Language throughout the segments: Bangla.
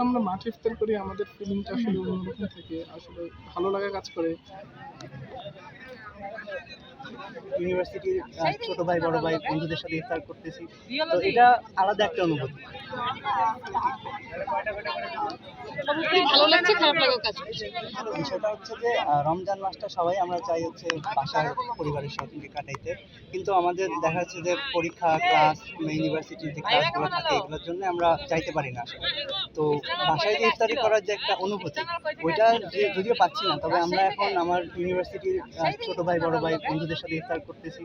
আমরা মাঠে ইফতার করি, আমাদের ফিলিংটা আসলে অন্যরকম থাকে, আসলে ভালো লাগা কাজ করে। ইউনিভার্সিটির ছোট ভাই বড় ভাই বন্ধুদের সাথে ইফতার করতেছি, তো এটা আলাদা একটা অনুভূতি। ভালো লাগছে, খারাপ লাগাও কাজ করছে। বিষয়টা হচ্ছে যে রমজান মাসটা সবাই আমরা চাই হচ্ছে বাসার পরিবারের সঙ্গে কাটাইতে, কিন্তু আমাদের দেখা যাচ্ছে যে পরীক্ষা ক্লাস ইউনিভার্সিটির যে ক্লাসগুলো থাকে এগুলোর জন্য আমরা চাইতে পারি না আসলে। তো বাসায় যে ইফতারি করার যে একটা অনুভূতি ওইটা যদিও পাচ্ছি না, তবে আমরা এখন আমার ইউনিভার্সিটির ছোট ভাই বড় ভাই বন্ধুদের সাথে ইফতার করতেছি,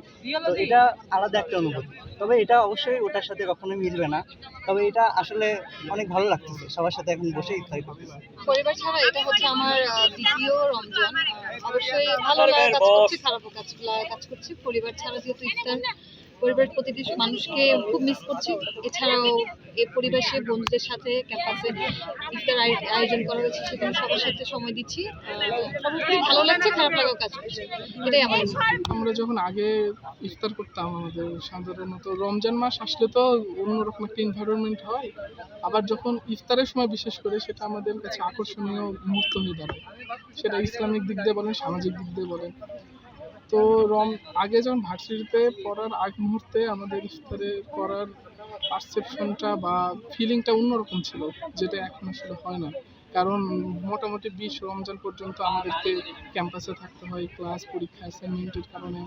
তো এটা আলাদা একটা অনুভূতি। তবে এটা অবশ্যই ওটার সাথে কখনোই মিলবে না, তবে এটা আসলে অনেক ভালো লাগতেছে সবার সাথে এখন বসে ইফতারি করতেছি। পরিবার ছাড়া এটা হচ্ছে আমার দ্বিতীয় রমজান। অবশ্যই ভালো লাগা কাজ করছে, খারাপও কাজ করছে। পরিবার ছাড়া যেহেতু ইফতার, পরিবারের প্রতিটি মানুষকে খুব মিস করছি। এছাড়াও এই পরিবেশে বন্ধুদের সাথে ক্যাম্পাসে ইফতার আয়োজন করা হয়েছে, সেখানে সবার সাথে সময় দিচ্ছি। সর্বোপরি ভালো লাগছে, খারাপ লাগাও কাজ করছে। এটাই আমার। আমরা যখন আগে ইফতার করতাম, আমাদের সাধারণত রমজান মাস আসলে তো অন্যরকম একটা এনভায়রনমেন্ট হয়। আবার যখন ইফতারের সময় বিশেষ করে সেটা আমাদের কাছে আকর্ষণীয় মুহূর্ত হয়ে দাঁড়ায়, সেটা ইসলামিক দিক দিয়ে বলেন, সামাজিক দিক দিয়ে বলেন। তো আগে যখন ভার্সিটিতে পড়ার আগ মুহূর্তে আমাদের ইফতারে করার পারসেপশনটা বা ফিলিংটা অন্যরকম ছিল, যেটা এখন আসলে হয় না। কারণ মোটামুটি 20 রমজান পর্যন্ত আমাদেরকে ক্যাম্পাসে থাকতে হয়, ক্লাস পরীক্ষা অ্যাসাইনমেন্টের কারণে,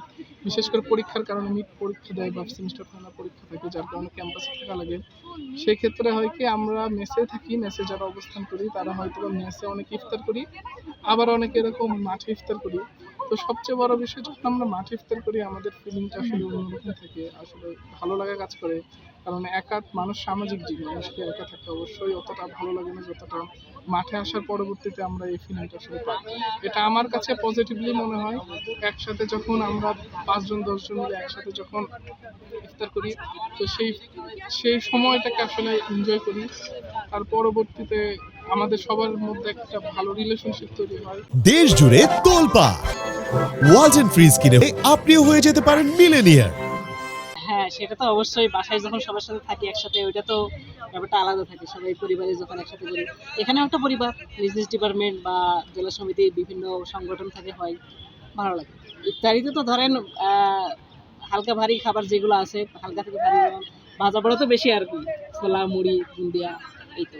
বিশেষ করে পরীক্ষার কারণে মিড পরীক্ষা দেয় বা সেমিস্টার ফাইনাল পরীক্ষা থাকে, যার কারণে ক্যাম্পাসে থাকা লাগে। সেক্ষেত্রে হয় কি, আমরা মেসে থাকি, মেসে যারা অবস্থান করি তারা হয়তো মেসে অনেক ইফতার করি, আবার অনেকে এরকম মাঠে ইফতার করি। তো সবচেয়ে বড় বিষয়, যখন আমরা মাঠে ইফতার করি আমাদের ফিলিংটা আসলে অন্যরকম থাকে, আসলে ভালো লাগা কাজ করে। কারণ মানুষ সামাজিক জীব, মানুষকে একা থাকতে অবশ্যই অতটা ভালো লাগে না যতটা মাঠে আসার পরবর্তীতে আমরা এই ফিলিংটা আসলে পাই। এটা আমার কাছে পজিটিভলি মনে হয়। একসাথে যখন আমরা 5 জন 10 জন মিলে একসাথে যখন ইফতার করি, তো সেই সময়টাকে আসলে এনজয় করি। আর পরবর্তীতে আমাদের সবার মধ্যে একটা ভালো রিলেশনশিপ তৈরি হয়। দেশ জুড়ে তোলপা ওয়ালটন ফ্রিজ কিনে আপনিও হয়ে যেতে পারেন মিলেনিয়ার। হ্যাঁ, সেটা তো অবশ্যই। বাসায় যখন সবার সাথে থাকি একসাথে, ওইটা তো ব্যাপারটা আলাদা থাকে। সবাই পরিবারে যখন একসাথে করি, এখানেও একটা পরিবার, বিজনেস ডিপার্টমেন্ট বা জেলা সমিতির বিভিন্ন সংগঠন থাকে, হয় ভালো লাগে। ইফতারিতে তো ধরেন হালকা ভারী খাবার যেগুলো আছে, হালকা থেকে ভারী, যেমন ভাজা পোড়া তো বেশি আর কি, ছোলা মুড়ি বুন্দিয়া, এই তো।